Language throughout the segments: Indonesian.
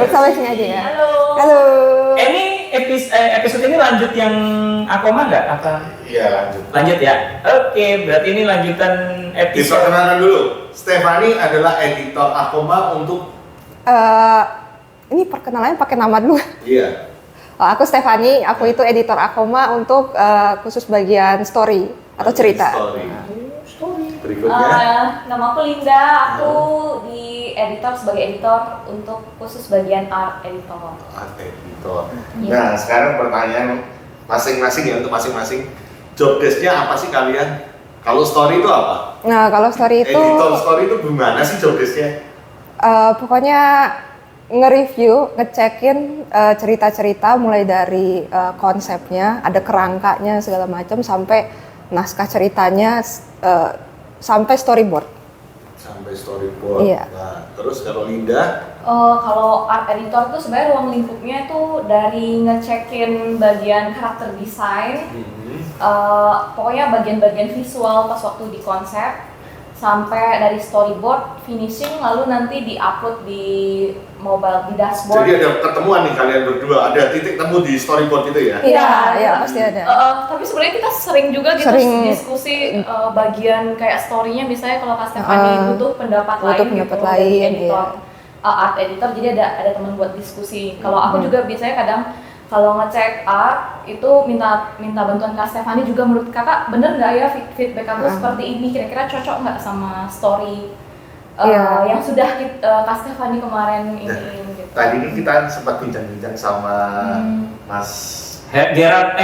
Sampai sini aja ya. Halo. Halo. Ini episode ini lanjut yang Akoma nggak? Apa? Iya, lanjut. Lanjut ya. Oke, berarti ini lanjutan episode. Diperkenalkan dulu. Stefani adalah editor Akoma untuk Ini perkenalannya pakai nama dulu. iya. Oh, aku Stefani, aku itu editor Akoma untuk khusus bagian story atau cerita. Story. Berikutnya. Nama aku Linda, aku di editor sebagai editor untuk khusus bagian art editor. Art editor. Iya. Nah, sekarang pertanyaan masing-masing ya, untuk masing-masing. Job desk-nya apa sih kalian? Kalau story itu apa? Nah, kalau story itu Editor story itu gimana sih job desk-nya? pokoknya nge-review, ngecekin cerita-cerita mulai dari konsepnya, ada kerangkanya segala macam sampai naskah ceritanya sampai storyboard. Sampai storyboard. Iya. Nah, terus kalau Linda, Kalau art editor tuh sebenarnya ruang lingkupnya tuh dari ngecekin bagian karakter desain, pokoknya bagian-bagian visual pas waktu di konsep, sampai dari storyboard, finishing, lalu nanti di-upload di mobile, di dashboard. jadi ada pertemuan nih kalian berdua, ada titik temu di storyboard itu ya? Iya, pasti ada. Tapi sebenarnya kita sering juga gitu diskusi bagian kayak story-nya, misalnya kalau Kak Stefani butuh pendapat lain gitu dari editor, art editor, jadi ada teman buat diskusi. Kalau aku juga biasanya kadang kalau ngecek art itu minta bantuan Kak Stefani juga, menurut kakak bener nggak ya feedback aku seperti ini, kira-kira cocok nggak sama story yang sudah Kak Stefani kemarin ini gitu. Tadi ini kita sempat bincang-bincang sama Mas Herat.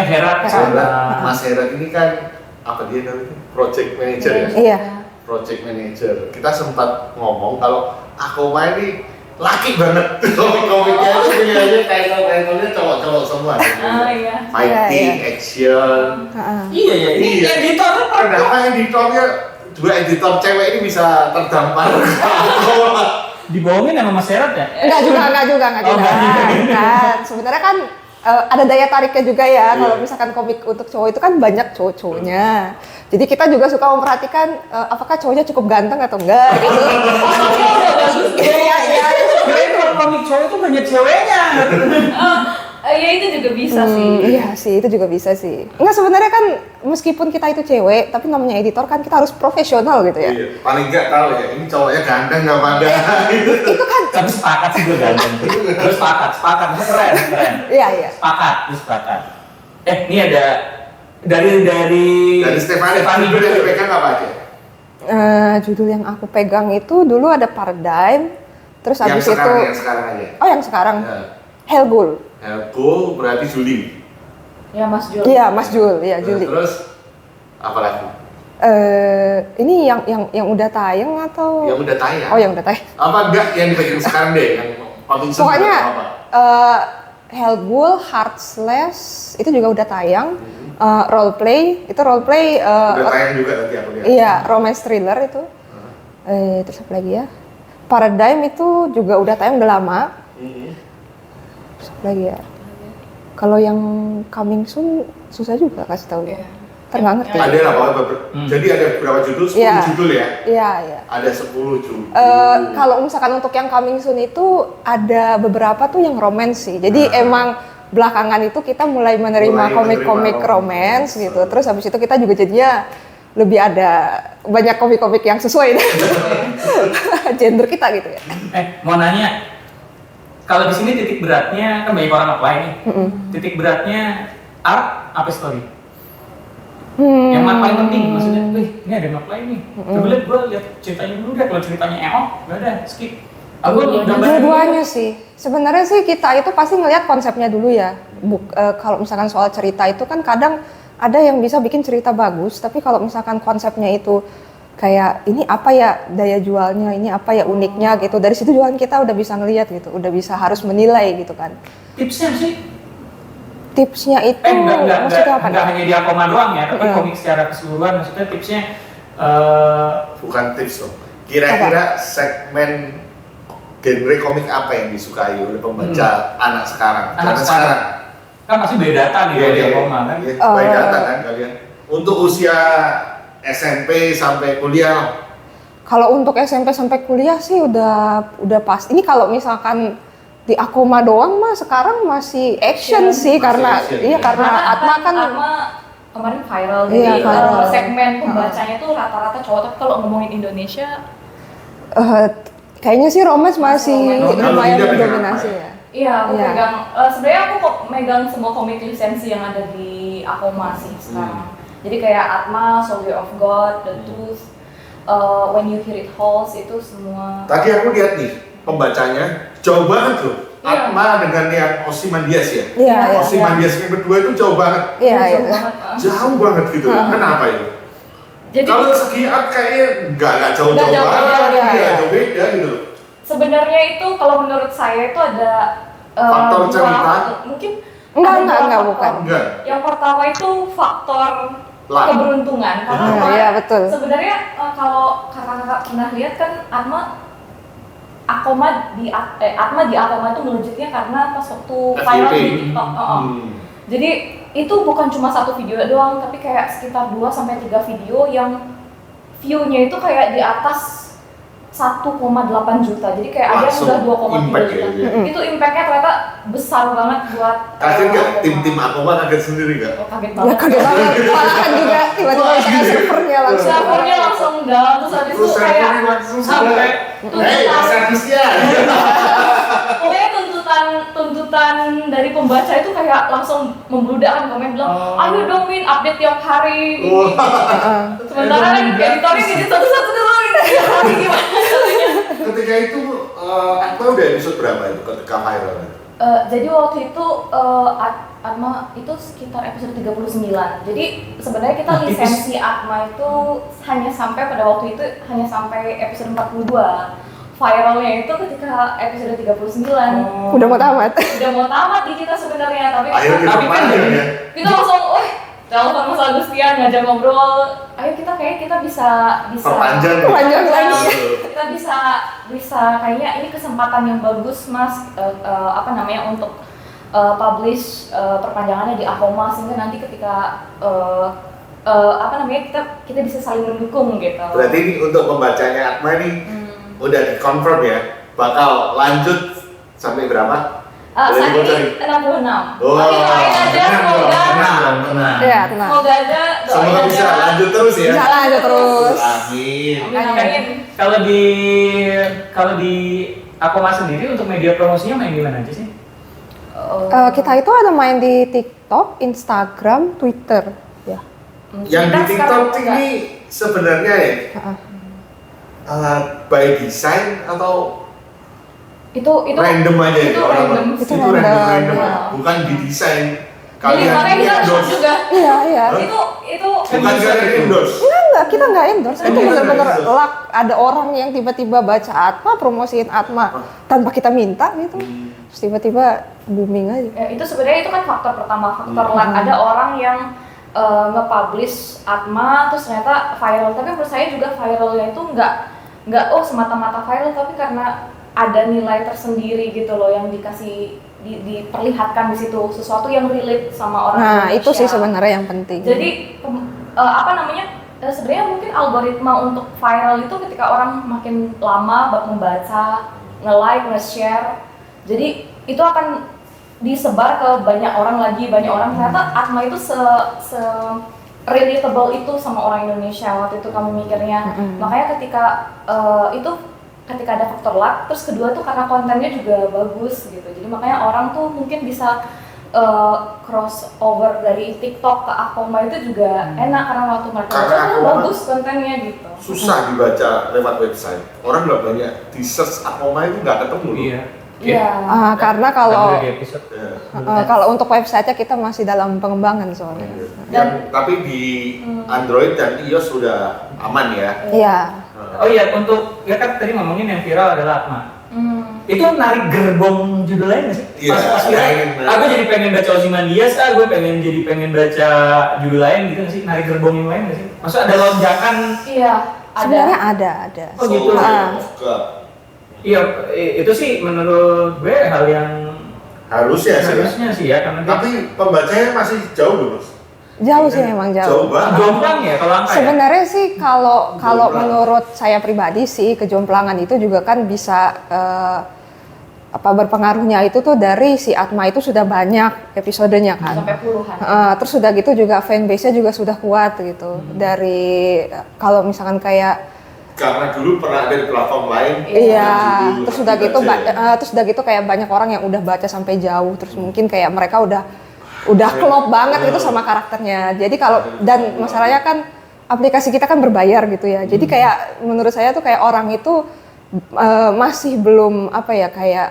Mas Herat ini kan apa dia namanya? Project manager ya? Iya. Project manager. Kita sempat ngomong kalau Akoma ini laki banget. Komik-komiknya itu pilihannya title-titlenya cowok-cowok semua. Iya. Fighting, action. Iya. Ini editor. Kenapa editornya dua editor cewek ini bisa terdampar? Dibohongin sama Mas Herat ya? Enggak juga. Bukan. Sebenarnya kan ada daya tariknya juga ya. Kalau misalkan komik untuk cowok itu kan banyak cowok-cowoknya. Jadi kita juga suka memperhatikan apakah cowoknya cukup ganteng atau enggak gitu. Iya. Kirain kalau komik cowok itu banyak ceweknya. Iya itu juga bisa sih. Iya sih, itu juga bisa sih. Enggak, sebenarnya kan meskipun kita itu cewek, tapi namanya editor kan kita harus profesional gitu ya. Iya, paling nggak tahu ya, ini cowoknya ganteng nggak pada. Itu kan Tapi sepakat sih gue ganteng. Terus sepakat. Keren. iya. Sepakat. Ini ada dari Stefani judul yang dipegang apa aja? Judul yang aku pegang itu dulu ada Paradigm, terus Yang habis itu sekarang aja. Oh, yang sekarang Ya. Hellghoul. Helgo berarti Juli. Ya Mas Jul. Iya, Mas Jul, iya Juli. Terus apa lagi? Ini yang udah tayang atau Yang udah tayang. Oh, yang udah tayang. Apa enggak yang dipegang sekarang deh, yang paling Pokoknya apa? Hellghoul, Heartless itu juga udah tayang. Roleplay Udah tayang juga nanti aku lihat. iya, romance thriller itu. Terus apa lagi ya? Paradigm itu juga udah tayang udah lama. Terus apa lagi ya? Kalau yang coming soon susah juga kasih tahu ya. Nggak ngerti. Ada apa? Jadi ada berapa judul? 10 judul ya? Iya. Ada 10 judul. Kalau misalkan untuk yang coming soon itu ada beberapa tuh yang romance sih. Jadi emang belakangan itu kita mulai menerima komik-komik romance gitu. Terus habis itu kita juga jadinya lebih ada banyak komik-komik yang sesuai dengan gender kita gitu ya. Mau nanya, kalau di sini titik beratnya kan banyak orang apply nih. Titik beratnya art apa story? Yang map paling penting maksudnya, ini ada map lain nih. Coba lihat, gue lihat ceritanya dulu deh. Kalau ceritanya nggak ada, skip. Dua-duanya sih. Sebenarnya sih kita itu pasti ngelihat konsepnya dulu ya. Kalau misalkan soal cerita itu kan kadang ada yang bisa bikin cerita bagus, tapi kalau misalkan konsepnya itu kayak ini apa ya daya jualnya, ini apa ya uniknya gitu. Dari situ jualan kita udah bisa ngelihat gitu, udah bisa harus menilai gitu kan. Tipsnya sih? Tipsnya itu maksudnya apa? Enggak hanya di Akoma doang ya, tapi komik secara keseluruhan. Maksudnya tipsnya bukan tips dong. Kira-kira segmen genre komik apa yang disukai oleh pembaca anak sekarang? Anak sekarang kan pasti beda data nih di Akoma kan? Beda data kan kalian? Untuk usia SMP sampai kuliah. Kalau untuk SMP sampai kuliah sih udah pas. Ini kalau misalkan di Akoma doang mah sekarang masih action sih karena action, iya ya. karena Atma kan Atma kemarin viral, Iya, jadi viral. segmen pembacanya tuh rata-rata cowok, tapi kalau ngomongin Indonesia kayaknya sih romance masih Romance. lumayan Kalau India mendominasi pegang ya. iya, aku Iya. pegang, sebenarnya aku kok megang semua komik lisensi yang ada di Akoma sih sekarang. Jadi kayak Atma, Soldier of God, The Truth, When You Hear It Halls, itu semua. Tadi aku lihat nih pembacanya jauh banget loh. Iya. Atma dengan yang Ozymandias ya. Iya, iya. Ozymandias yang kedua itu jauh banget. Iya, iya. Jauh banget, Jauh banget gitu. Kenapa itu? Jadi Kalau segi art kayaknya nggak jauh-jauh Nggak jauh, banget, iya, iya, iya. jauh beda gitu. sebenarnya itu kalau menurut saya itu ada Faktor dua- cerita? mungkin Enggak, ada enggak, dua enggak, faktor. bukan. Enggak. Yang pertama itu faktor Luck. keberuntungan karena Iya, betul. sebenarnya kalau kakak-kakak pernah lihat kan Atma di Akoma itu melejitnya karena pas waktu viral di TikTok. Jadi itu bukan cuma satu video doang, tapi kayak sekitar 2-3 video yang view-nya itu kayak di atas 1,8 juta. Jadi kayak ada yang Langsung udah 2,3 impact juta. ya, ya. Itu impact-nya ternyata besar banget buat Kaget nggak? Akoma. Tim-tim Akoma kaget sendiri nggak? Oh, kaget Ya banget. kaget banget, malahan juga tiba-tiba kayak servernya langsung. Servernya langsung down, terus habis itu Terus kayak servernya langsung sampai Hei, servisnya! pokoknya tuntutan dari pembaca itu kayak langsung membludak kan, komen bilang, ayo dong Min, update tiap hari. Wah. Sementara kan editornya jadi satu-satu dulu ini tiap hari gimana caranya. Ketika itu, Atma udah episode berapa itu ketika viral? Jadi waktu itu Atma itu sekitar episode 39. Jadi sebenarnya kita lisensi Atma itu hanya sampai pada waktu itu hanya sampai episode 42. Viralnya itu ketika episode 39. Udah mau tamat. Udah mau tamat di kita sebenarnya, tapi Akhirnya Tapi kan diperpanjang jadi- ya. kita langsung, telepon Mas Agustian ngajak ngobrol. Ayo kita bisa Perpanjang. Perpanjang lagi. kita bisa kayaknya ini kesempatan yang bagus Mas untuk publish perpanjangannya di Akoma sehingga nanti ketika kita bisa saling mendukung gitu. Berarti ini untuk pembacanya Atma ini udah di-confirm ya, bakal lanjut sampai berapa? Boleh Saat dibocorin? ini 66. Oh, Tapi doain aja semoga Tenang. Iya, tenang. semoga aja doain Semoga bisa aja. lanjut terus ya. Bisa lanjut terus. Amin. Amin. Kalau di Akoma sendiri untuk media promosinya main di mana aja sih? Kita itu ada main di TikTok, Instagram, Twitter. Ya. Yang di Kita TikTok sekarang ini sebenarnya ya by design atau itu random aja itu random. Itu Itu random, ya. bukan didesain. Jadi makanya kita endorse. juga Iya, iya. itu Bukan kalian endorse. Enggak, kita nggak endorse. Itu Kita benar-benar nggak endorse. luck. Ada orang yang tiba-tiba baca Atma, promosiin Atma tanpa kita minta gitu. Terus tiba-tiba booming aja. ya, itu sebenarnya itu kan faktor pertama, faktor luck. Ada orang yang nge-publish Atma terus ternyata viral, tapi menurut saya juga viralnya itu nggak semata-mata viral, tapi karena ada nilai tersendiri gitu loh yang dikasih diperlihatkan di situ, sesuatu yang relate sama orang Nah, Indonesia. itu sih sebenarnya yang penting. Jadi sebenarnya mungkin algoritma untuk viral itu ketika orang makin lama membaca, nge-like, nge-share, jadi itu akan disebar ke banyak orang lagi, banyak orang. Ternyata Atma itu se relatable itu sama orang Indonesia waktu itu kamu mikirnya. Makanya ketika ada faktor luck, terus kedua tuh karena kontennya juga bagus gitu. Jadi makanya orang tuh mungkin bisa crossover dari TikTok ke Akoma itu juga enak karena waktu mereka Karena baca Akoma bagus kontennya gitu. Susah dibaca lewat website. Orang nggak banyak di search Akoma itu nggak ketemu loh. Iya. Iya. Karena kalau Di episode. Ya. kalau untuk website-nya kita masih dalam pengembangan soalnya. Tapi di Android dan iOS sudah aman ya. Iya. Oh iya, untuk ya kan tadi ngomongin yang viral adalah Atma. Itu narik gerbong judul lain nggak sih? Iya, Pas iya. aku jadi pengen baca Ozymandias, gue pengen baca judul lain gitu nggak sih? Narik gerbong yang lain nggak sih? Maksudnya ada lonjakan? Iya, Sebenarnya ada. Oh gitu. Iya, itu sih menurut gue hal yang Harusnya sih. harusnya sih ya, karena dia Tapi pembacanya masih jauh loh, Bos. Jauh sih memang Jauh jauh. banget. jomplang ya kalau angka ya. Sebenarnya sih kalau Kejomplangan. menurut saya pribadi sih kejomplangan itu juga kan bisa berpengaruhnya itu tuh dari si Atma itu sudah banyak episodenya kan. Sampai puluhan. Terus udah gitu juga fanbase-nya juga sudah kuat gitu. Dari kalau misalkan kayak Karena dulu pernah ada di platform lain. iya, yang terus udah gitu baca. terus udah gitu kayak banyak orang yang udah baca sampai jauh. Terus mungkin kayak mereka udah klop banget gitu sama karakternya. Jadi kalau dan masalahnya kan aplikasi kita kan berbayar gitu ya. Jadi kayak menurut saya tuh kayak orang itu masih belum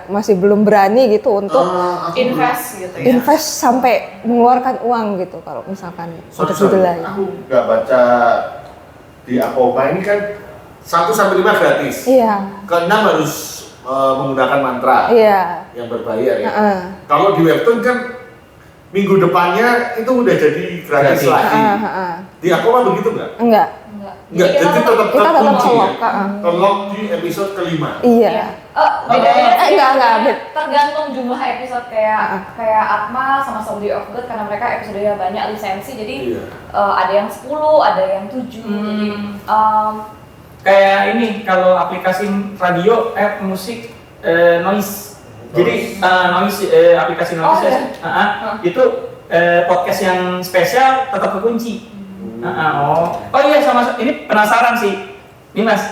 masih belum berani gitu untuk Invest gitu ya. invest sampai mengeluarkan uang gitu kalau misalkan untuk judul lain. Aku nggak baca di Akoma ini kan 1-5 gratis. Iya. Ke-6 harus menggunakan mantra Iya. yang berbayar ya. Kalau di webtoon kan minggu depannya itu udah jadi gratis Gratis. lagi. Di Akoma begitu nggak? Enggak. Enggak, jadi tetap kita tetap terkunci ya. kelok, Kelok di episode kelima. Iya. Bedanya sih enggak. tergantung jumlah episode kayak Atma sama Soldier of God karena mereka episodenya banyak lisensi jadi Iya. ada yang 10, ada yang 7 jadi Kayak ini kalau aplikasi radio musik noise. Jadi noise aplikasi noise iya? itu podcast yang spesial tetap kekunci. Oh iya sama ini penasaran sih. Ini Mas.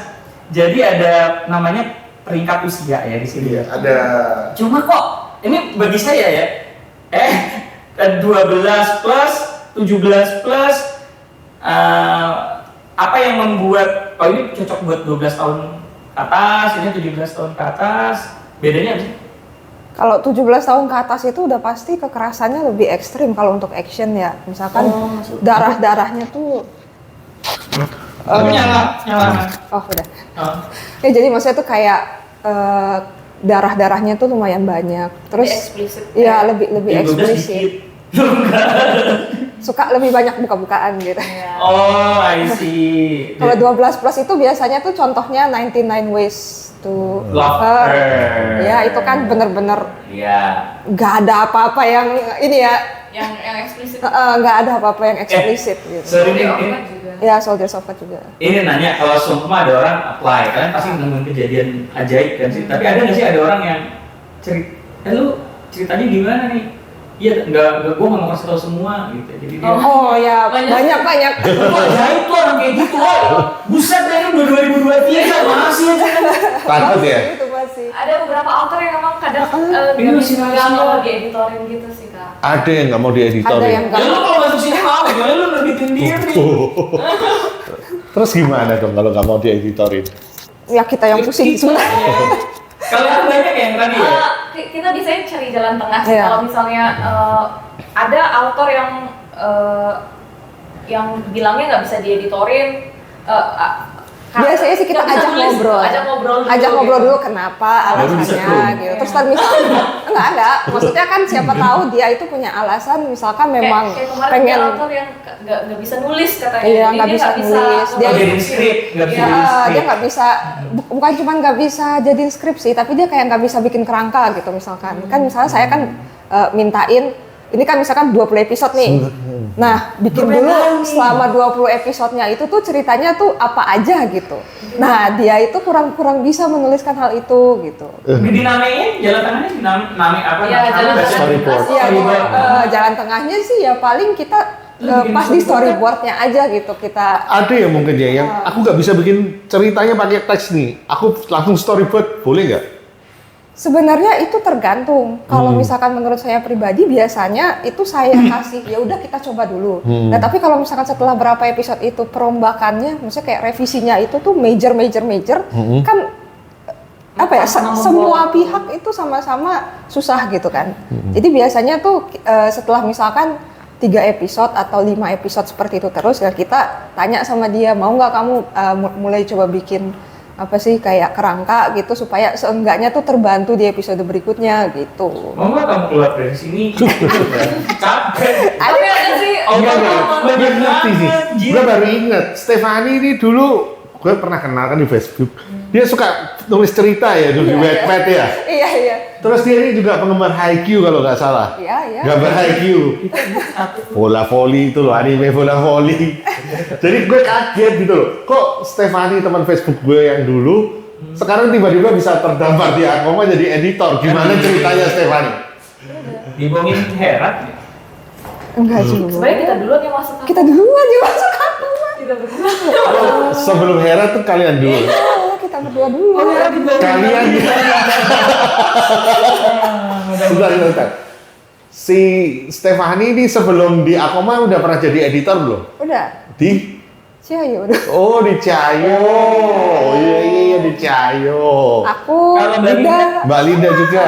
Jadi ada namanya peringkat usia ya di sini. Iya, ada. Cuma kok ini bagi saya ya 12 plus 17 plus apa yang membuat ini cocok buat 12 tahun ke atas, ini 17 tahun ke atas, bedanya apa sih? Kalau 17 tahun ke atas itu udah pasti kekerasannya lebih ekstrim kalau untuk action ya. Misalkan darah-darahnya tuh Nyala. oh udah. Ya jadi maksudnya tuh kayak darah-darahnya tuh lumayan banyak. Terus eksplisit. iya lebih Yang 12 eksplisit. dikit. Suka lebih banyak buka-bukaan gitu. Oh, I see. Kalau 12 plus itu biasanya tuh contohnya 99 Ways to Love Her. Her. Ya itu kan bener-bener Iya. nggak ada apa-apa yang ini ya, yang eksplisit. nggak ada apa-apa yang eksplisit gitu. Sorry nih, Soldier of ini, God juga. Ya Soldier of God juga. ini nanya kalau semua ada orang apply, kalian pasti nemuin kejadian ajaib kan sih. Tapi ada nggak sih ada orang yang lu ceritanya gimana nih? Iya, gue nggak mau kasih tau semua gitu. Jadi dia Oh ya banyak. wah ajaib tuh orang kayak gitu, buset deh ini udah 2023 masih aja kan. Takut ya? Itu masih. Ada beberapa author yang emang kadang Ini masih nggak mau dieditorin gitu sih kak. Ada yang nggak mau Ada yang dieditorin. nggak. Ya lu kalau masuk sini mau, jangan lu nerbitin diri. Terus gimana dong kalau nggak mau dieditorin? Ya kita yang pusing sebenarnya. Kalau itu banyak yang tadi ya. Kita bisa cari jalan tengah sih. Iya. Kalau misalnya ada author yang bilangnya nggak bisa dieditorin, Biasanya sih kita nggak bisa ajak nulis, ngobrol. ajak ngobrol dulu kenapa Baru bisa alasannya prove. gitu. Terus tadi misalnya enggak. Maksudnya kan siapa tahu dia itu punya alasan misalkan memang kayak kemarin pengen ada author yang nggak bisa nulis katanya. Iya, Jadi nggak dia bisa nulis. Dia jadi skrip, nggak bisa jadi skrip. dia nggak bisa bukan cuma nggak bisa jadiin skripsi tapi dia kayak nggak bisa bikin kerangka gitu misalkan. Kan misalnya saya kan mintain ini kan misalkan 20 episode nih. Nah, bikin dulu selama 20 episodenya itu tuh ceritanya tuh apa aja gitu. Nah, dia itu kurang bisa menuliskan hal itu gitu. Dinamain jalan tengahnya dinamain apa? Iya, jalan tengah. Storyboard. Iya, Storyboard. jalan tengahnya sih ya paling kita pas di storyboardnya aja gitu kita. Ada ya mungkin ya yang aku nggak bisa bikin ceritanya pakai teks nih. Aku langsung storyboard, boleh nggak? Sebenarnya itu tergantung. Kalau misalkan menurut saya pribadi biasanya itu saya kasih ya udah kita coba dulu. Nah, tapi kalau misalkan setelah berapa episode itu perombakannya, maksudnya kayak revisinya itu tuh major kan apa ya semua pihak itu sama-sama susah gitu kan. Jadi biasanya tuh setelah misalkan 3 episode atau 5 episode seperti itu terus ya kita tanya sama dia mau nggak kamu mulai coba bikin apa sih kayak kerangka gitu supaya seenggaknya tuh terbantu di episode berikutnya gitu. Mau nggak kamu keluar dari sini? Capek. Tapi ada sih Oh, enggak. Gue ngerti sih. Gue baru inget, Stefani ini dulu gue pernah kenal kan di Facebook. Dia suka nulis cerita ya dulu di Wattpad ya. Iya. Terus dia ini juga penggemar Haikyuu kalau nggak salah. Iya. Gambar Haikyuu. Bola voli itu loh, anime bola voli. Jadi gue kaget gitu loh. Kok Stefani teman Facebook gue yang dulu sekarang tiba-tiba bisa terdampar di Akoma jadi editor. Gimana ceritanya Stefani? Dibohongin Herat. Enggak juga. Sebenarnya kita duluan yang masuk. Kita duluan juga masuk Akoma. Kita berdua. Sebelum Hera tuh kalian dulu. Oh, kita berdua dulu. Kalian Bentar. Si Stefani ini sebelum di Akoma udah pernah jadi editor belum? Udah. Di? Ciayo udah. Oh, di Cahyo. Oh iya di Cahyo. Aku Kalau Mbak Linda. Mbak Linda juga.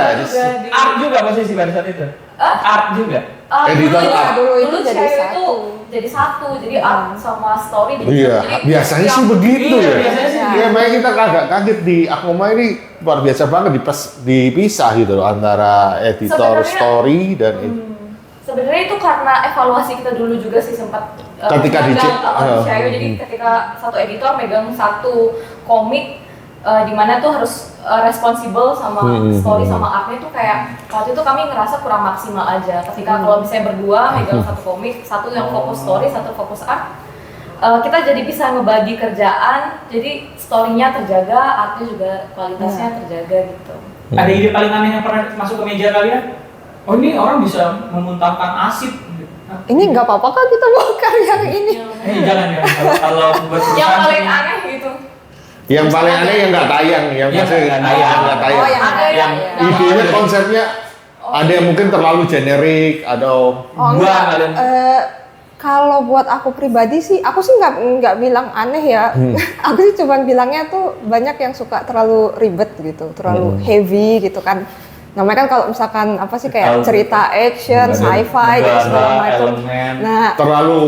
Art juga posisi pada saat itu. Art juga. Editor art. Dulu itu jadi cewek satu. itu jadi satu, jadi art sama story jadi Iya, jadi biasanya sih yang- begitu Iya, ya. biasanya sih Iya, makanya kita agak kaget di Akoma ini luar biasa banget dipisah gitu loh antara editor Sebenarnya- story dan Sebenarnya itu karena evaluasi kita dulu juga sih sempat Ketika di megang, Cek- di Cahyo. Jadi ketika satu editor megang satu komik di mana tuh harus responsible sama story sama artnya tuh kayak waktu itu kami ngerasa kurang maksimal aja. Ketika kalau misalnya berdua megang satu komik, satu yang fokus story, satu fokus art, kita jadi bisa ngebagi kerjaan. Jadi story-nya terjaga, artnya juga kualitasnya terjaga gitu. Ada ide paling aneh yang pernah masuk ke meja kalian? Oh ini orang bisa memuntahkan asid. Ini nggak apa-apa kan kita bongkar yang ini. Jangan ya. Kalau buat Yang perusahaan paling sih- aneh gitu. yang paling aneh yang nggak tayang, yang Yang maksudnya nggak tayang. nggak tayang. Oh, yang Ada yang Idenya konsepnya ada yang mungkin terlalu generik atau Oh Gua enggak. kalian- Kalau buat aku pribadi sih, aku sih nggak bilang aneh ya. Aku sih cuma bilangnya tuh banyak yang suka terlalu ribet gitu, terlalu heavy gitu kan. Namanya kan kalau misalkan apa sih kayak Kalau- cerita action, Ada sci-fi negara, dan segala macam. elemen. Nah, terlalu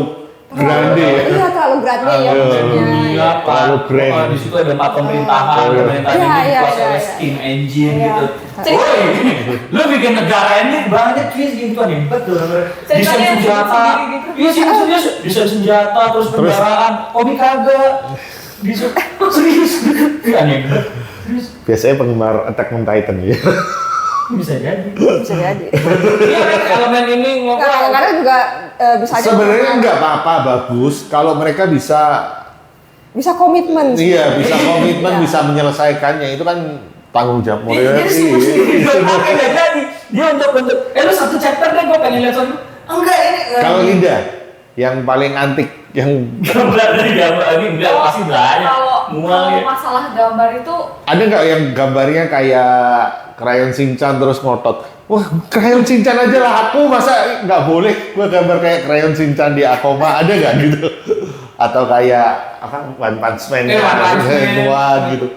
grande ya. Iya terlalu grande ya maksudnya. Iya, Terlalu grand. Di situ ada empat pemerintahan, pemerintahan Iya, ini iya, dikuasai iya, oleh iya. steam engine Iya. gitu. Woi, lu bikin negara ini banyak cuy gitu kan hebat tuh. Desain Ceritanya senjata, sendiri gitu. iya sih maksudnya desain senjata terus kendaraan, komik kagak. Bisa serius, aneh banget. Serius Biasanya penggemar Attack on Titan ya. bisa jadi. Bisa jadi. Iya kan elemen ini Nah, ngomong. kadang-kadang juga bisa aja Sebenarnya nggak apa-apa, bagus kalau mereka bisa komitmen sih. iya bisa komitmen, bisa menyelesaikannya itu kan tanggung jawab moral. Jadi sebenarnya nggak jadi. Dia untuk lu satu chapter deh gue pengen lihat soalnya. Enggak ini. Kalau Linda yang paling antik yang gambar dari gambar ini enggak pasti banyak. Kalau Mual ya. masalah gambar itu ada nggak yang gambarnya kayak krayon Shinchan terus ngotot? Wah, krayon Shinchan aja lah aku, masa nggak boleh gue gambar kayak krayon Shinchan di Akoma, ada nggak gitu? Atau kayak apa One Punch Man One Punch Man. tua gitu.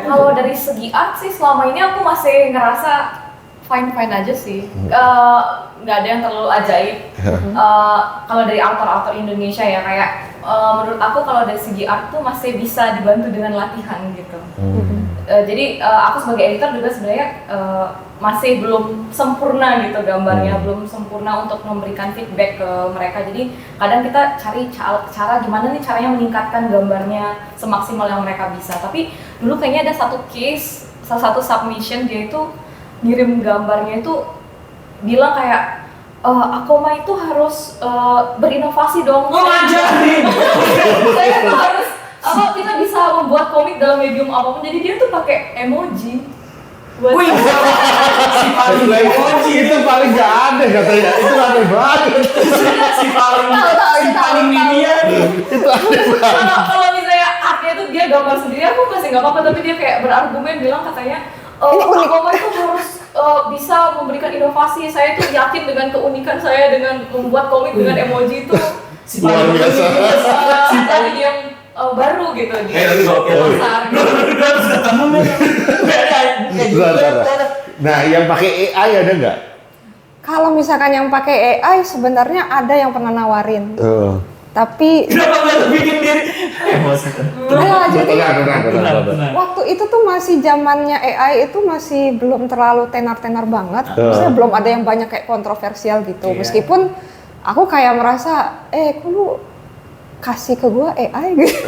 kalau dari segi art sih selama ini aku masih ngerasa fine aja sih. Nggak ada yang terlalu ajaib. Kalau dari author Indonesia ya kayak menurut aku kalau dari segi art tuh masih bisa dibantu dengan latihan gitu. Jadi aku sebagai editor juga sebenarnya masih belum sempurna gitu gambarnya, belum sempurna untuk memberikan feedback ke mereka. Jadi kadang kita cari cara gimana nih caranya meningkatkan gambarnya semaksimal yang mereka bisa. Tapi dulu kayaknya ada satu case, salah satu submission dia itu ngirim gambarnya itu bilang kayak Akoma itu harus berinovasi dong. Oh, ngajarin. Saya tuh harus kita bisa membuat komik dalam medium apapun. Jadi dia tuh pakai emoji. Wih, si paling emoji itu paling gak aneh katanya, itu aneh banget. si paling Tahu, dunia. Itu aneh banget. Kalau misalnya artnya tuh dia gambar sendiri, aku masih nggak apa-apa. Tapi dia kayak berargumen bilang katanya Ini unik. Akoma itu harus bisa memberikan inovasi. Saya tuh yakin dengan keunikan saya dengan membuat komik dengan emoji itu Si Luar paling biasa. dari yang baru gitu di Tapi gokil. pasar. Gue harus ketemu nih. Bentar. Nah, yang pakai AI ada nggak? Kalau misalkan yang pakai AI sebenarnya ada yang pernah nawarin. Tapi Kenapa nggak bikin diri? Emosi kan. ya, jadi Benar. waktu itu tuh masih zamannya AI itu masih belum terlalu tenar-tenar banget. Maksudnya belum ada yang banyak kayak kontroversial gitu. Iya. Meskipun aku kayak merasa, kok lu kasih ke gua AI gitu.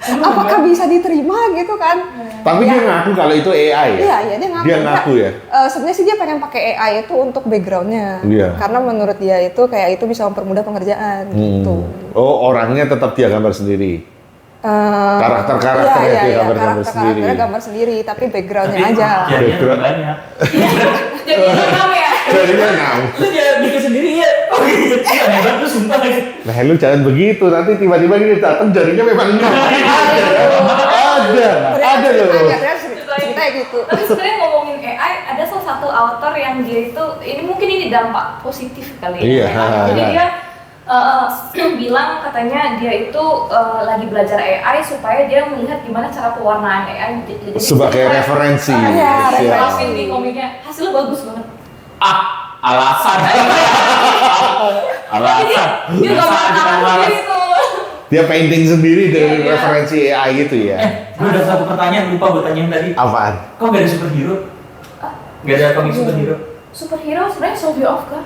Apakah bisa diterima gitu kan? Tapi dia ngaku kalau itu AI ya? Iya, dia ngaku. Dia ngaku ya? Sebenarnya sih dia pengen pakai AI itu untuk backgroundnya. Iya. Karena menurut dia itu kayak itu bisa mempermudah pengerjaan gitu. Oh, orangnya tetap dia gambar sendiri? Karakter-karakternya iya, itu iya, gambar-gambar sendiri. karakter-karakternya gambar sendiri, tapi backgroundnya Tapi aja. jadinya Background. lebih banyak. Jadi itu kamu ya. Jadinya ngam. Lu jangan bikin sendiri ya. Oh gitu. Hebat lu sumpah. Nah, lu jangan begitu, nanti tiba-tiba gini datang jarinya memang ngam. Ada loh. Ceritanya gitu. Tapi sebenarnya ngomongin AI, ada salah satu author yang dia itu, ini dampak positif kali ya. Iya. Jadi dia bilang katanya dia itu lagi belajar AI supaya dia melihat gimana cara pewarnaan AI. Jadi Sebagai referensi. Iya, referensi di komiknya, hasilnya bagus banget. Alasan. Alasan. Dia nggak mau sendiri tuh. Dia painting sendiri dari Iya. referensi AI gitu ya. Gue ada satu pertanyaan lupa gue tanyain tadi. Apaan? Kok gak ada superhero? Gak ada komik superhero? Superhero sebenarnya Soldier of God.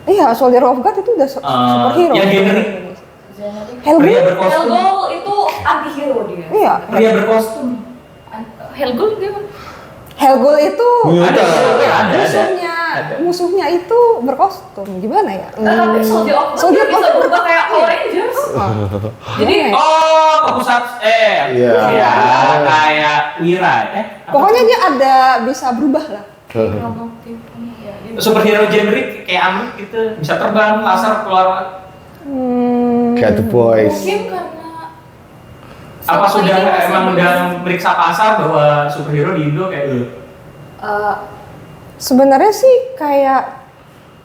Iya, Soldier of God itu udah superhero. yang generik. Hellboy? Pria berkostum. Helgol itu anti-hero dia. Iya. Pria berkostum. Helgol dia Hellboy itu Ada, ada. musuhnya itu berkostum. Gimana ya? tapi Soldier of God Soldier dia bisa of God. berubah kayak Power Rangers. Jadi Gimana ya? Oh, pusat Iya. ya, kayak Wira Pokoknya dia ada bisa berubah lah. superhero generik kayak Amrik gitu, bisa terbang, laser keluar. Kayak The Boys. mungkin karena Apa selama sudah ini masih emang belum- udah meriksa pasar bahwa superhero di Indo kayak Eh, Sebenarnya sih kayak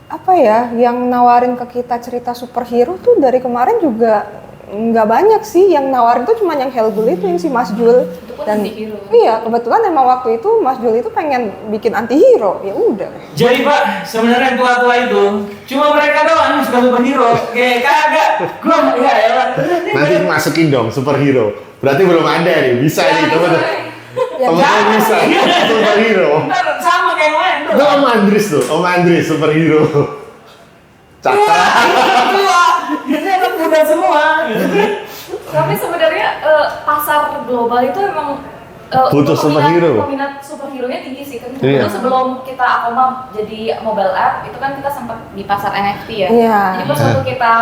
apa ya, yang nawarin ke kita cerita superhero tuh dari kemarin juga nggak banyak sih. Yang nawarin tuh cuma yang Hellboy itu yang si Mas Jul. Itu pun Dan anti-hero. iya, kebetulan emang waktu itu Mas Jul itu pengen bikin anti-hero. Ya udah. Jadi Pak, sebenarnya yang tua-tua itu cuma mereka doang yang suka superhero. Kayak kagak, gua ya ya. Nanti masukin dong superhero. Berarti belum ada nih, bisa nih teman-teman. Teman-teman bisa superhero. Ntar sama kayak yang lain tuh. Itu Om Andris tuh, Om Andris superhero. Cakra. Tua, biasanya kan muda semua. Tapi sebenarnya pasar global itu emang Butuh superhero. Peminat superhero-nya tinggi sih kan. Iya. Dulu sebelum kita Akoma jadi mobile app itu kan kita sempat di pasar NFT ya. Iya. Jadi pas waktu kita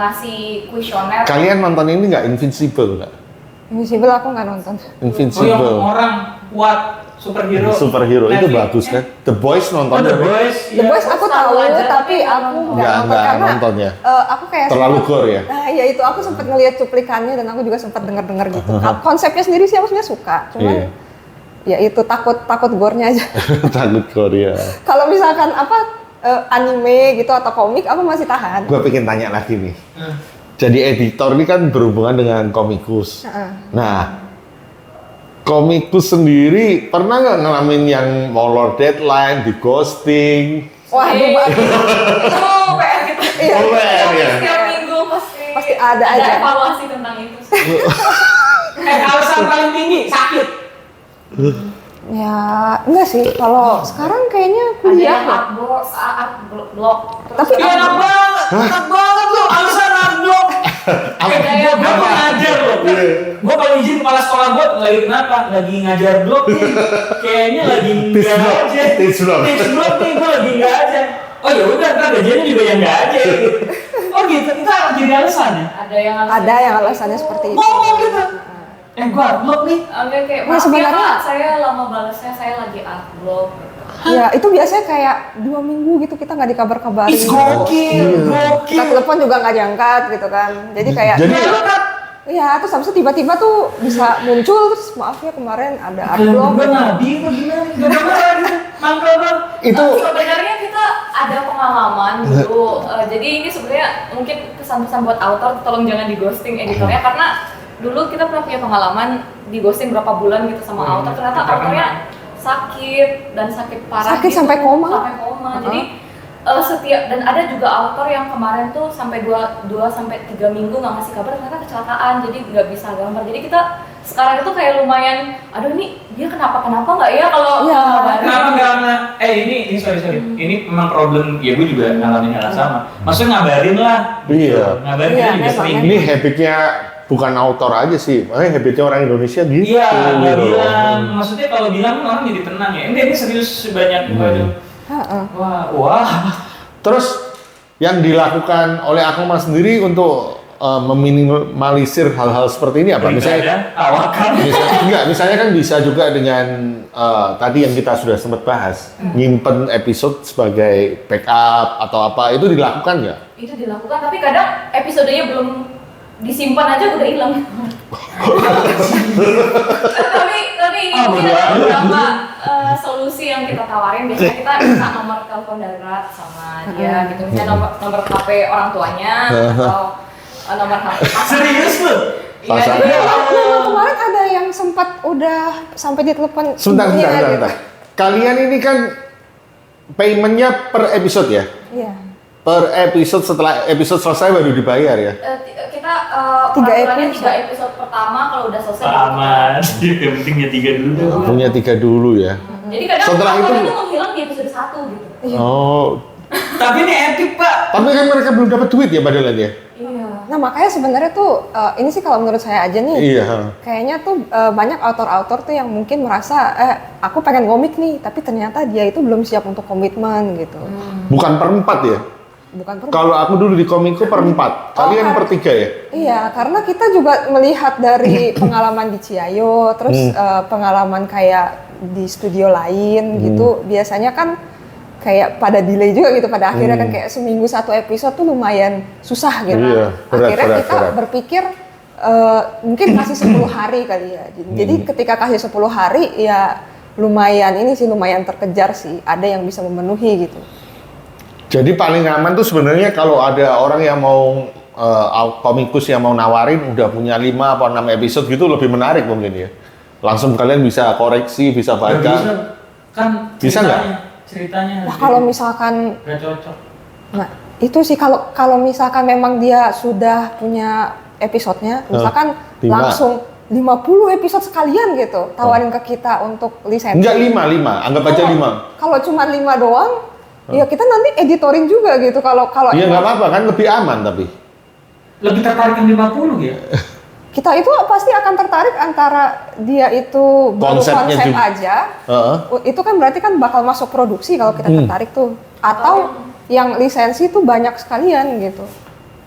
ngasih kuesioner. Kalian nonton ini nggak Invincible nggak? Invisible aku nggak nonton. Oh yang Invincible. orang kuat superhero. Superhero itu Netflix. bagus kan? The Boys nonton Oh, The nggak? Boys. The Boys aku Tahu tahu, aja, tapi tapi aku Nggak karena nonton ya? aku kayak Terlalu sempet- gore ya? Nah, ya itu aku sempat ngelihat cuplikannya dan aku juga sempat dengar-dengar gitu. Konsepnya sendiri sih aku sebenarnya suka, cuman Iya. ya itu takut gore-nya aja. Takut Korea. Kalau misalkan anime gitu atau komik, aku masih tahan. Gue pengen tanya lagi nih. Hmm. Jadi editor ini kan berhubungan dengan komikus. Heeh. Nah, komikus sendiri pernah nggak ngalamin yang molor deadline, di ghosting? Wah, aduh, Mbak. Itu PR kita. Iya. Oh, PR ya? Setiap minggu pasti ada aja. evaluasi tentang itu. Alasan paling tinggi sakit. Ya, enggak sih. Kalau sekarang kayaknya Ada kuliah yang ya. art blog. Tapi Iya enak banget, enak banget lu alasan nabok. Kayak Gue mau ngajar loh. Gue kalau izin kepala sekolah gue lagi kenapa? Lagi ngajar blog nih. Kayaknya lagi Tips nggak blog, aja. tips blog. Tips blog nih gue lagi nggak aja. Oh ya udah, ntar gajiannya juga yang nggak aja. Oh gitu, itu harus jadi alasannya. Ada yang alasannya seperti itu. Ngomong gitu. Gue blog nih. Oke, kayak Ya, maaf ya sebenarnya- Kak, saya lama balasnya, saya lagi art blog. Ya, itu biasanya kayak 2 minggu gitu kita nggak dikabar-kabarin. It's gokil, gokil. Kita telepon juga nggak diangkat gitu kan. Jadi kayak Jadi iya, terus habis itu tiba-tiba tuh bisa muncul terus maaf ya kemarin ada art blog. Gue nabi, gue gimana? Gue beneran gitu. Mangkel bang. itu Sebenarnya kita ada pengalaman dulu. Jadi ini sebenarnya mungkin pesan-pesan buat author, tolong jangan di ghosting editornya karena dulu kita pernah punya pengalaman di ghosting berapa bulan gitu sama author. Ternyata authornya sakit dan sakit parah. Sakit gitu. sampai koma. Sampai koma. Jadi setiap dan ada juga author yang kemarin tuh sampai 2 sampai 3 minggu nggak ngasih kabar ternyata kecelakaan jadi nggak bisa gambar. Jadi kita sekarang itu kayak lumayan, aduh ini dia kenapa nggak ya kalau Iya. ngabarin. Kenapa nggak ini sorry. Ini memang problem, ya gue juga ngalamin hal yang sama. Maksudnya ngabarin lah. Iya. Ngabarin Iya, kita juga memang, sering. ini habitnya bukan autor aja sih, makanya habitnya orang Indonesia gitu. Iya, nggak gitu loh. bilang. Maksudnya kalau bilang kan orang jadi tenang ya. Ini serius sebanyak waduh. Heeh. Wah. Terus yang dilakukan oleh Akoma sendiri untuk meminimalisir hal-hal seperti ini apa? Misalnya, awakan. misalnya kan bisa juga dengan tadi yang kita sudah sempat bahas, nyimpen episode sebagai backup atau apa, itu dilakukan nggak? Itu dilakukan, tapi kadang episodenya belum disimpan aja udah hilang. tapi ini mungkin ada beberapa solusi yang kita tawarin. Biasanya kita minta nomor telepon darurat sama dia gitu, misalnya nomor HP orang tuanya atau nomor HP. Serius lu? Iya. Kemarin ada yang sempat udah sampai ditelepon. Sebentar. gitu. Kalian ini kan paymentnya per episode ya? Iya. Per episode, setelah episode selesai baru dibayar ya? Kita Tiga peraturannya episode. 3 episode pertama, kalau udah selesai Aman. Yang penting ya 3 dulu dong. Punya 3 dulu ya? Jadi kadang Setelah itu- itu menghilang di episode 1 gitu. Oh, Tapi ini etik, Pak. tapi kan mereka belum dapat duit ya padahal ya? Iya. Nah makanya sebenarnya tuh ini sih kalau menurut saya aja nih, Iya. kayaknya tuh banyak autor-autor tuh yang mungkin merasa aku pengen komik nih, tapi ternyata dia itu belum siap untuk komitmen gitu. Bukan per 4 ya? Bukan Kalau aku dulu di komikku per 4, kalian kan. per 3 ya? Iya, karena kita juga melihat dari pengalaman di Ciayo, terus pengalaman kayak di studio lain gitu, biasanya kan kayak pada delay juga gitu, pada akhirnya kan kayak seminggu 1 episode tuh lumayan susah gitu. Iya, Akhirnya berat. kita berpikir mungkin kasih 10 hari kali ya. Jadi ketika kasih 10 hari ya lumayan terkejar sih, ada yang bisa memenuhi gitu. Jadi paling aman tuh sebenarnya kalau ada orang yang mau komikus yang mau nawarin udah punya 5 atau 6 episode gitu lebih menarik mungkin ya. Langsung kalian bisa koreksi, bisa baca. Nggak bisa. Kan Bisa nggak? Ceritanya. Nah kalau misalkan, Nggak cocok. nah itu sih kalau misalkan memang dia sudah punya episodenya, misalkan 5. langsung 50 episode sekalian gitu, tawarin ke kita untuk lisensi. Enggak 5, anggap aja 5. Kalau cuma 5 doang, ya kita nanti editorin juga gitu. Kalau Iya emang nggak apa-apa kan lebih aman tapi. Lebih tertarik yang 50 ya? kita itu pasti akan tertarik antara dia itu baru Konsepnya konsep juga. aja, Heeh. itu kan berarti kan bakal masuk produksi kalau kita tertarik tuh, atau yang lisensi tuh banyak sekalian gitu.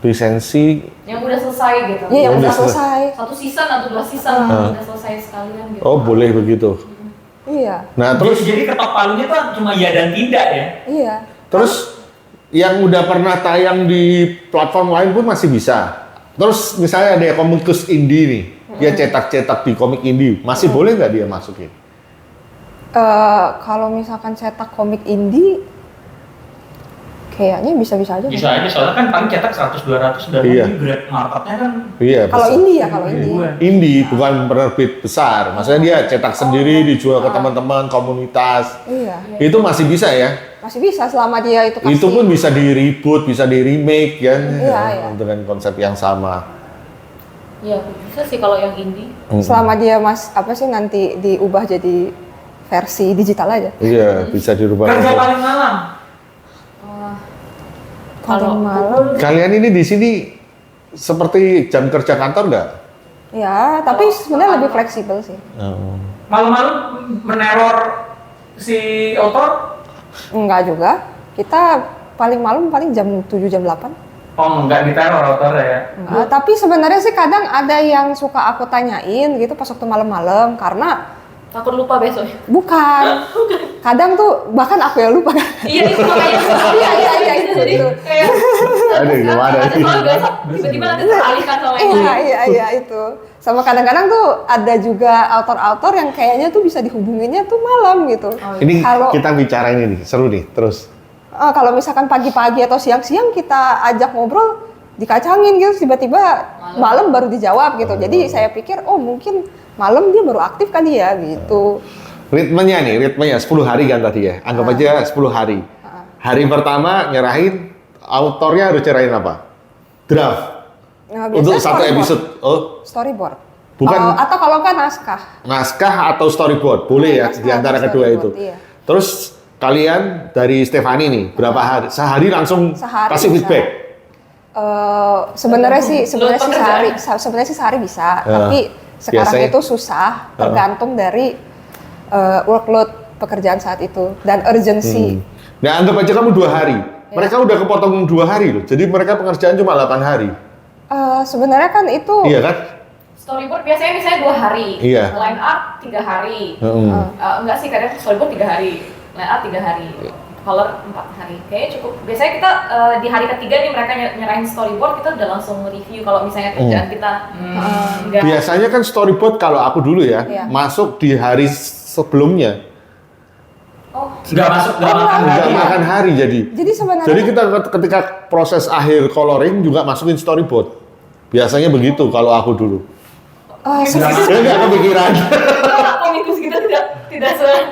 Lisensi. Yang udah selesai gitu. Iya yang udah udah selesai. 1 season atau 2 season udah selesai sekalian gitu. Oh boleh begitu. Iya, Nah terus Jadi ketok palunya tuh cuma iya dan tidak ya? iya. Terus yang udah pernah tayang di platform lain pun masih bisa. Terus misalnya ada komikus indie nih, dia cetak-cetak di komik indie, masih boleh nggak dia masukin? Kalau misalkan cetak komik indie, kayaknya bisa-bisa aja. Bisa aja, soalnya kan paling cetak 100-200 dan Iya. grade marketnya kan Iya. Kalau bisa. indie ya, kalau indie. ribuan. Indie bukan penerbit besar, maksudnya dia cetak sendiri, dijual ke teman-teman komunitas. Iya, Itu masih bisa ya? masih bisa selama dia itu kasih. Itu pun bisa di reboot, bisa di remake kan, Iya. dengan konsep yang sama. Iya, bisa sih kalau yang indie. Selama dia nanti diubah jadi versi digital aja. Iya, bisa dirubah. Kerja paling malam. Kalau malam, Kalian ini di sini seperti jam kerja kantor nggak? ya tapi sebenarnya lebih fleksibel sih. Malam-malam meneror si author. Enggak juga. Kita paling malam paling jam 7 jam 8. Oh, nggak diteror author ya? Enggak, tapi sebenarnya sih kadang ada yang suka aku tanyain gitu pas waktu malam-malam karena Takut lupa besok. bukan. Kadang tuh bahkan aku yang lupa. Iya, itu makanya. Iya, itu. Jadi kayak Aduh, gimana nanti sih? soalnya besok tiba-tiba nanti teralihkan sama yang lain. Iya itu. Sama kadang-kadang tuh ada juga autor-autor yang kayaknya tuh bisa dihubunginnya tuh malam gitu. Ini Kalau kita bicara ini nih, seru nih, terus. kalau misalkan pagi-pagi atau siang-siang kita ajak ngobrol dikacangin gitu tiba-tiba malam baru dijawab gitu. Jadi saya pikir oh mungkin malam dia baru aktif kali ya gitu. Ritmenya 10 hari kan tadi ya, anggap aja 10 hari. Hari pertama nyerahin, autornya harus nyerahin apa? Draft. Nah, Untuk biasanya satu storyboard. episode. Oh, Storyboard. Bukan. Atau kalau enggak naskah. naskah atau storyboard, boleh ya, Naskah di antara atau kedua itu. storyboard, iya. Terus kalian dari Stefani nih, berapa hari? Sehari langsung Sehari kasih bisa. feedback? Sebenarnya sih pekerjaan. sehari bisa, Ya. tapi sekarang Biasanya. itu susah tergantung dari workload pekerjaan saat itu dan urgency. Nah, anggap aja kamu 2 hari. Mereka udah kepotong 2 hari loh. Jadi mereka pengerjaan cuma 8 hari. Sebenarnya kan itu Iya kan? Storyboard biasanya misalnya 2 hari, Iya. line art 3 hari. Enggak sih, kadang storyboard 3 hari, line art 3 hari, color 4 hari. Kayaknya cukup. Biasanya kita di hari ketiga nih mereka nyerahin storyboard, kita udah langsung review kalau misalnya kerjaan kita enggak. Biasanya kan storyboard kalau aku dulu ya, Iya. masuk di hari sebelumnya. Oh, Nggak masuk, nggak makan Nggak hari. makan hari jadi. Jadi sebenarnya Jadi kita ketika proses akhir coloring juga masukin storyboard. Biasanya begitu kalau aku dulu. Ya nggak kepikiran. komikus kita tidak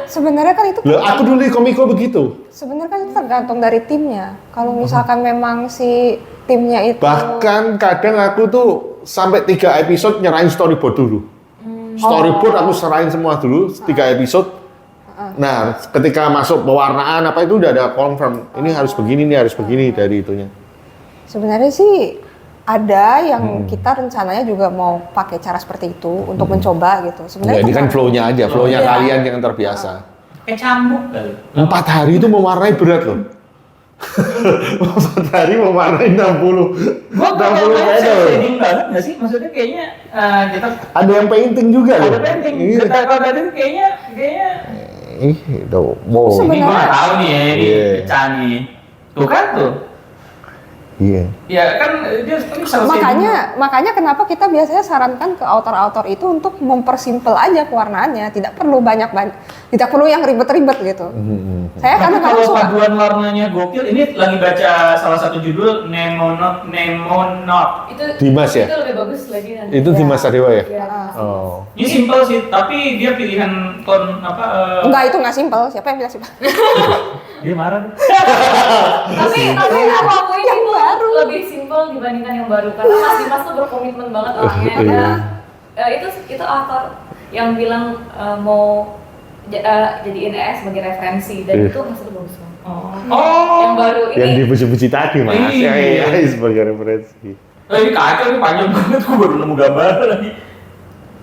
sebenarnya kan itu Loh, aku dulu di Komiko begitu. sebenarnya kan itu tergantung dari timnya. Kalau misalkan memang si timnya itu Bahkan kadang aku tuh sampai 3 episode nyerahin storyboard dulu. Storyboard aku serahin semua dulu 3 episode. Nah, ketika masuk pewarnaan apa itu udah ada confirm. Ini harus begini, ini harus begini dari itunya. sebenarnya sih ada yang kita rencananya juga mau pakai cara seperti itu untuk mencoba gitu. Nah, Sebenarnya ini kan tergantung. flow-nya aja, flow-nya Iya. kalian yang terbiasa. Kayak cambuk kali. 4 hari itu mewarnai berat loh. 4 hari mewarnai 60. Gua 60 pedal. shading banget nggak sih? Maksudnya kayaknya kita Ada yang painting juga loh. ada painting. Iya. Kalau tadi kayaknya Itu, wow. Itu ini gua nggak tahu nih ya, ini Iya. pecah nih. Tuh kan tuh. Iya. Ya kan dia ini salah Makanya kenapa kita biasanya sarankan ke author-author itu untuk mempersimpel aja pewarnaannya, tidak perlu tidak perlu yang ribet-ribet gitu. Saya Tapi karena kalau suka. paduan warnanya gokil, ini lagi baca salah satu judul Nemonot. itu Dimas ya? Itu lebih bagus lagi nanti. Itu Iya. Dimas Sadewa ya? Ya. Oh. Ini simpel sih, tapi dia pilihan ton apa? Enggak, itu nggak simpel. Siapa yang bilang simpel? Dia marah. Tapi aku akuin Yang itu baru. lebih simpel dibandingkan yang baru karena Mas Dimas tuh berkomitmen banget orangnya. Iya. Itu aktor yang bilang mau jadiin ES sebagai referensi dan Iya. itu hasilnya bagus banget. Oh. Yang baru Yang ini dipuji-puji tadi mas, Iya. ya, sebagai referensi. Ini kacau, ini panjang banget, gue baru nemu gambar lagi.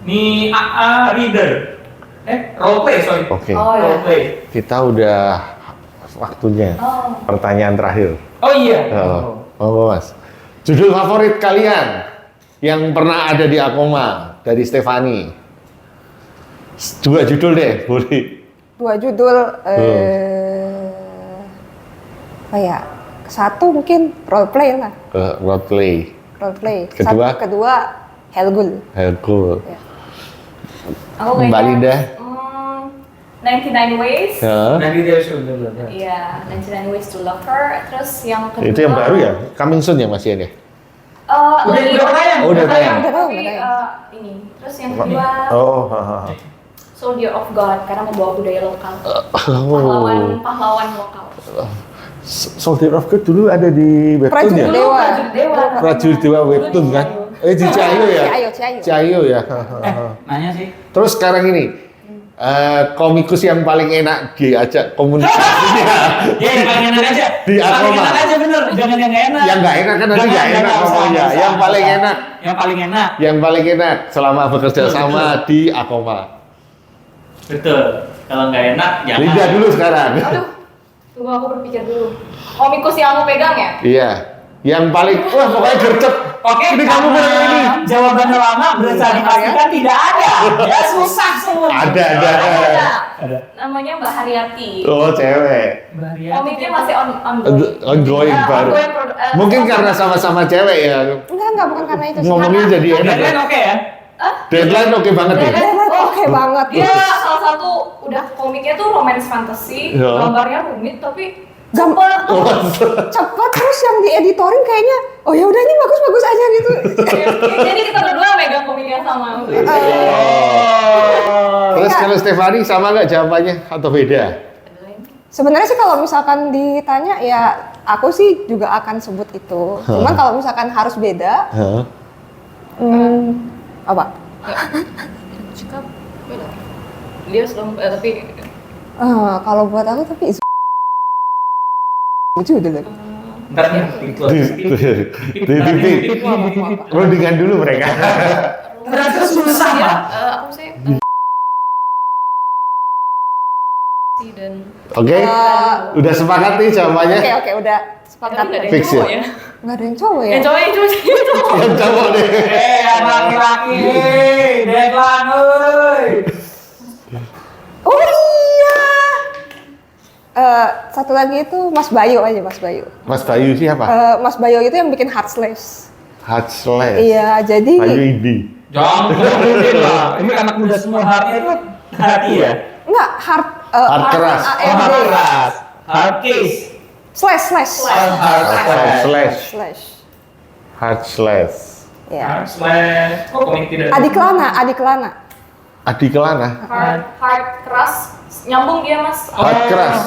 Ini AA Reader. Roleplay, sorry. Oke, Oh, ya. Roleplay. kita udah waktunya. Oh. Pertanyaan terakhir. Oh iya. Oh, mas. Judul favorit kalian yang pernah ada di Akoma dari Stefani. 2 judul deh, boleh. 2 judul apa ya? Satu mungkin roleplay lah. Roleplay. Roleplay. Kedua? Kedua Helgul. Helgul. Aku Mbak kayaknya, Linda. 99 Ways. Ya. Nanti dia sudah bilang. Iya, 99 Ways to Love Her. Terus yang kedua Itu yang baru ya? Coming soon ya Mas Ian ya? Udah tayang. Oh, udah tayang. Udah tayang, Tapi, udah tayang. ini. Terus yang kedua Oh, Soldier of God karena membawa budaya lokal. oh. Pahlawan lokal. Soldier of God dulu ada di webtoon Prajurit ya? Dewa. Prajurit Dewa. Prajurit Dewa webtoon kan? Di Ciayo ya? Ciayo. Ciayo ya. Nanya sih. Terus sekarang ini, komikus yang paling enak diajak komunikasinya. Ya, yang paling enak aja. Di Paling Akoma. enak aja bener, jangan yang nggak enak. Yang nggak enak kan nanti nggak enak usah, ngomongnya. nggak usah, Yang paling nggak usah. enak. Yang paling enak. Yang paling enak selama bekerja sama di Akoma. Betul. Kalau nggak enak, jangan. Linda dulu sekarang. Aduh, tunggu aku berpikir dulu. Komikus yang aku pegang ya? Iya. Yang paling, wah pokoknya gercep. Oke, Ini kamu karena bilang ini. jawabannya lama, berusaha dipastikan tidak ada. Ya susah semua. Ada. Ada. Namanya Mbak Haryati. Oh cewek. Komiknya masih Ongoing baru. Mungkin karena sama-sama cewek ya. Enggak, bukan karena itu sih. Ngomongnya jadi enak ya. Deadline oke ya? Deadline oke banget ya. Oke banget. Dia salah satu udah komiknya tuh romance fantasy, Ya. gambarnya rumit tapi Gam- cepet. Cepat, terus yang di editoring kayaknya oh ya udah ini bagus aja gitu. Jadi kita berdua megang komik yang sama. Terus kalau Stefani sama nggak jawabannya atau beda? Sebenarnya sih kalau misalkan ditanya ya aku sih juga akan sebut itu. Cuman kalau misalkan harus beda, Hah? apa? Cakap beda. Dia sudah tapi Kalau buat aku tapi lucu udah lagi. Ntar nih, itu. Titik. Rundingan dulu mereka. Ternyata susah, ya, Mak. aku sih dan Oke, udah sepakat nih jawabannya. Oke, udah Sepakat. Tapi nggak ada yang Fix cowok ya? ya. Nggak ada yang cowok ya? Yang cowok Yang cowok deh. Yang laki-laki, Declan, oi. Oh iya. Satu lagi itu Mas Bayu aja, Mas Bayu. Mas Bayu siapa? Mas Bayu itu yang bikin Heart Slash. Heart Slash. Iya, jadi Bayu Idi. Jangan mungkin lah. Ini anak muda semua hati itu hati ya. enggak Heart Heart keras. ARD. Hard case. Slash. Hard Slash. Slash. Heart Slash. Ya. Slash. Oh, komik tidak. Adik Lana. Adi Kelana. Heart keras, nyambung dia mas. Heart keras.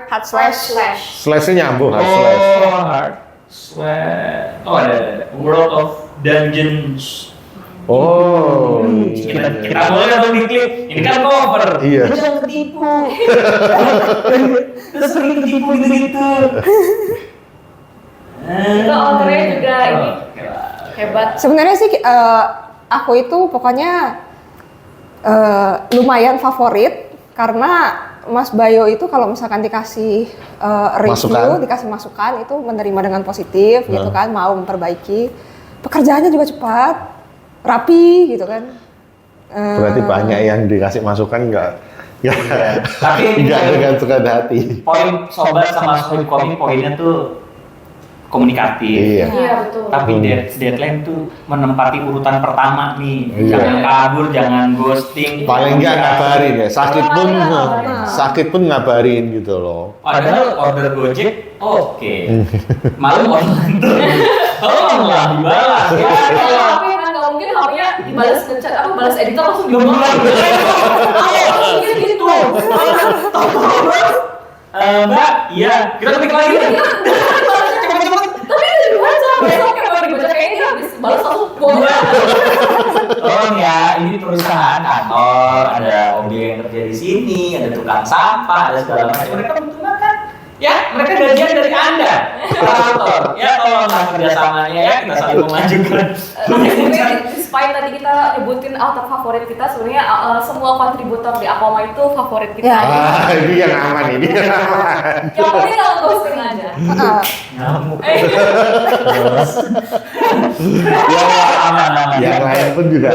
Heart slash. Slashnya nyambung. Heart Slash. Oh, hard slash. Oh, ada. World of Dungeons. Oh. Kita boleh dong diklik. Ini kan cover. Iya. Kita jangan ketipu. Kita sering ketipu gitu. Itu authornya juga ini hebat. Sebenarnya sih aku itu pokoknya lumayan favorit karena Mas Bayo itu kalau misalkan dikasih review, dikasih masukan itu menerima dengan positif gitu kan, mau memperbaiki. Pekerjaannya juga cepat, rapi gitu kan. Berarti banyak yang dikasih masukan Tapi nggak dengan suka hati. poin sobat sama sobat komik poinnya tuh komunikatif. Iya. Iya betul. Tapi deadline tuh menempati urutan pertama nih. Iya. Jangan kabur, jangan ghosting. Paling nggak ngabarin ya. Ngabarin. Sakit pun ngabarin gitu loh. Padahal order Gojek, oke. Malu online tuh. Tolonglah dibalas. Ya, Kalau HP kan nggak mungkin HP-nya dibalas ngechat apa balas editor langsung dibalas. Mungkin gitu. Mbak, iya. Kita klik lagi. Tapi itu dibaca besoknya baru dibaca kayaknya habis balas langsung bohong. Tolong ya, ini perusahaan kantor, ada OB yang kerja di sini, ada tukang sampah, ada segala macam. Mereka butuh makan. Ya, mereka gajian dari Anda, para kantor. Ya, tolonglah kerjasamanya ya, kita saling memajukan. Despite tadi kita nyebutin author favorit kita, sebenarnya semua kontributor di Akoma itu favorit kita. Ya. Ini yang aman ini. Yang penting kalau ghosting aja. Nyamuk. Yang lain pun juga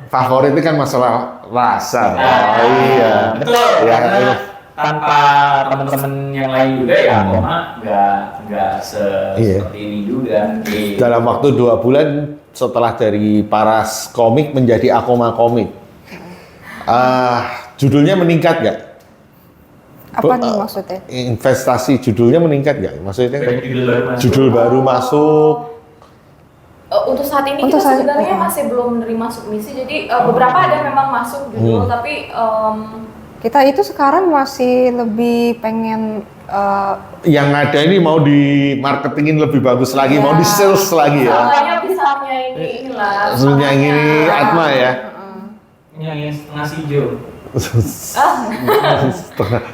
favorit itu kan masalah rasa. Nah, Iya. Betul. Ya, Karena tanpa teman-teman yang lain juga ya Akoma nggak seperti ini juga. dalam waktu 2 bulan setelah dari Paras Komik menjadi Akoma Komik, judulnya meningkat nggak? Apa nih maksudnya? Investasi judulnya meningkat nggak? Maksudnya Judul judul baru masuk. Untuk saat ini Untuk kita saat- sebenarnya masih belum menerima submisi, jadi beberapa ada memang masuk judul, tapi Kita itu sekarang masih lebih pengen Yang ada ini mau di marketingin lebih bagus lagi, mau di sales lagi ya. namanya misalnya inilah. Sebenarnya yang ini Atma ya. yang setengah sijo.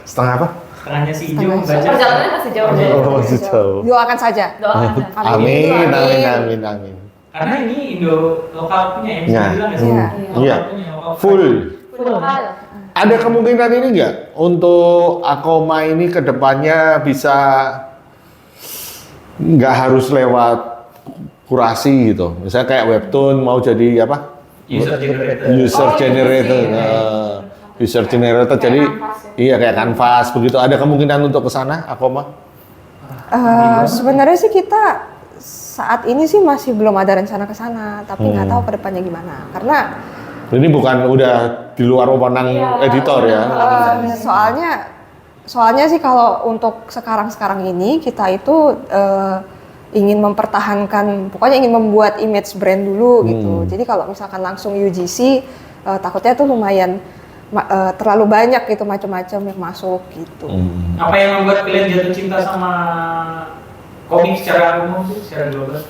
Setengah apa? Setengahnya sijo Setengah baca. Perjalanannya masih jauh. Oh, masih jauh. doakan saja. Doakan. Amin, amin, amin, amin. Karena ini Indo lokal punya ya, bisa Ya. dibilang ya sih. Iya. Lokal Iya. punya, lokal Full. Lokal. Ada kemungkinan ini nggak untuk Akoma ini ke depannya bisa nggak harus lewat kurasi gitu. Misalnya kayak webtoon mau jadi apa? User generated. User Oh, generator. iya. User generator. Jadi Canvas ya. iya kayak kanvas begitu. Ada kemungkinan untuk ke sana Akoma? Sebenarnya sih kita saat ini sih masih belum ada rencana ke sana, tapi nggak tahu ke depannya gimana. Karena Ini bukan udah di luar wewenang Iya. editor ya. soalnya sih kalau untuk sekarang ini kita itu ingin mempertahankan, pokoknya ingin membuat image brand dulu gitu. Jadi kalau misalkan langsung UGC, takutnya tuh lumayan terlalu banyak gitu macam-macam yang masuk gitu. Apa yang membuat kalian jatuh cinta sama komik secara umum sih, secara global?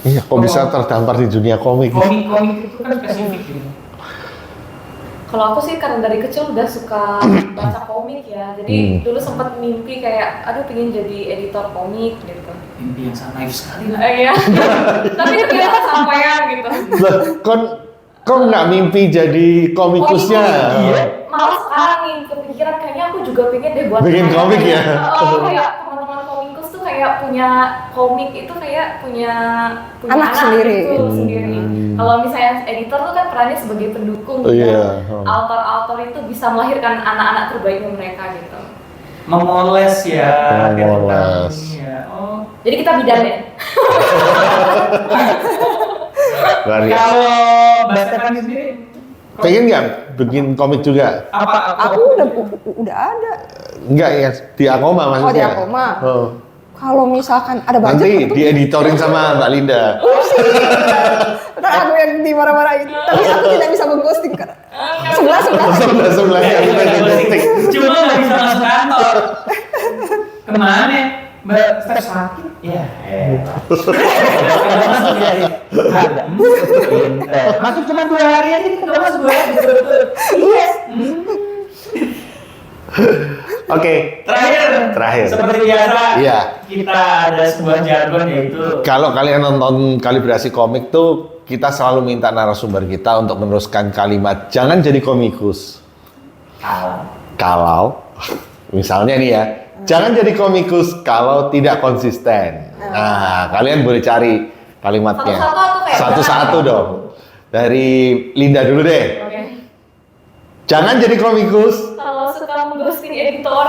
Iya, kok bisa terdampar di dunia komik? Komik itu kan spesifik gitu. Kalau aku sih karena dari kecil udah suka baca komik ya, jadi dulu sempat mimpi kayak, aduh pengen jadi editor komik gitu. Mimpi yang sangat naif sekali lah. Iya. Tapi ternyata sampean gitu. Loh, kok nggak mimpi jadi komikusnya? Iya. Malah sekarang nih kepikiran kayaknya aku juga pengen deh buat Bikin komik ya? Oh, kayak teman-teman komikus tuh kayak punya komik itu kayak punya Anak sendiri. gitu, sendiri. Kalau misalnya editor tuh kan perannya sebagai pendukung, Iya. author itu bisa melahirkan anak-anak terbaiknya mereka gitu. Memoles ya. Memoles. Ya. Oh. Jadi kita bidan ya. Luar biasa. Kalau Mbak Stephanie sendiri, Pengen nggak bikin komik juga? Aku udah ada. Enggak ya, di Akoma maksudnya. Oh, di Akoma. Oh. Kalau misalkan ada budget Nanti tentu- dieditorin sama Mbak Linda. Ntar aku yang dimarah-marahin. Tapi aku tidak bisa mengghosting karena sebelah. Sebelah-sebelahnya kita ghosting. cuma nggak bisa masuk kantor. Kemana? Mbak Steph sakit? Ya. Masuk ya. Masuk cuma 2 hari aja, kita udah masuk 2 hari. Iya. Oke. Terakhir. Seperti biasa, Iya. kita ada sebuah jargon yaitu Kalau kalian nonton kalibrasi komik tuh, kita selalu minta narasumber kita untuk meneruskan kalimat jangan jadi komikus. Kalau misalnya nih ya, jangan jadi komikus kalau tidak konsisten. Nah, kalian boleh cari kalimatnya. Satu-satu atau kayak Satu-satu dong. Dari Linda dulu deh. Oke. Jangan jadi komikus. Kalau suka mengghosting editor,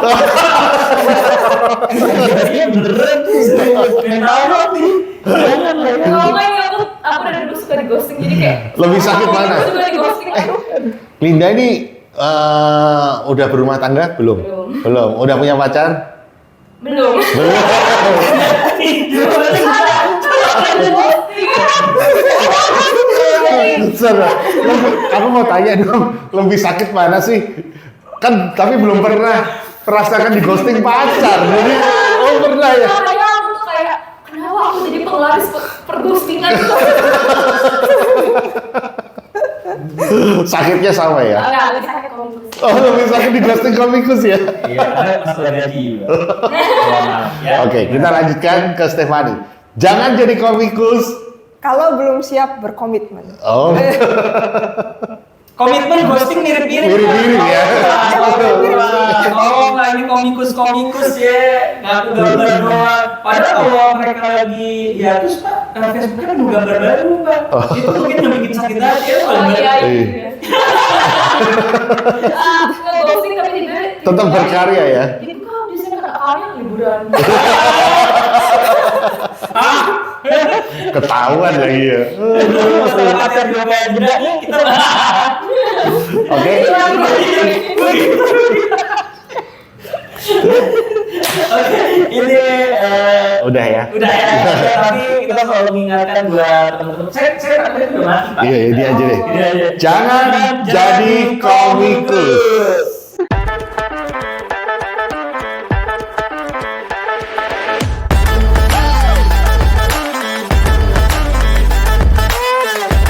Iya beneran nggak tahu nih. Jangan lah ya. kalau nggak ini aku dari dulu suka di ghosting jadi kayak Lebih sakit aku mana? juga di ghosting. Aduh. Linda ini udah berumah tangga belum? Belum. Belum. Udah punya pacar? Belum. Aku mau tanya dong, lebih sakit mana sih? Kan tapi belum pernah merasakan di ghosting pacar. Jadi oh pernah ya. Makanya aku tuh kayak kenapa aku jadi penglaris perghostingan gitu. Sakitnya sama ya. Enggak, lebih sakit kalau ghosting. Oh lebih sakit di ghosting komikus ya. Iya, ada masalah gaji juga. Maaf ya. Oke, kita lanjutkan ke Stephanie. Jangan jadi komikus. Kalau belum siap berkomitmen. Oh, Komitmen ghosting mirip-mirip. mirip-mirip ya. Oh, nggak ini komikus ya, ngaku gambar doang. Padahal kalau mereka lagi ya terus Pak, Facebooknya kan gambar baru Pak. Itu mungkin yang bikin sakit hati ya. Oh iya, Iya. iya. Nge-ghosting tapi juga Tetap berkarya ya. jadi kok di sini akalnya liburan. Ketahuan lagi ya. Setelah pacar dua kayak jeda, kita Oke. Oke, ini Udah ya. udah ya. Tapi kita selalu mengingatkan buat teman-teman. Saya tadi udah mati Pak. Iya, ini aja deh. Ini aja. Jangan jadi komikus.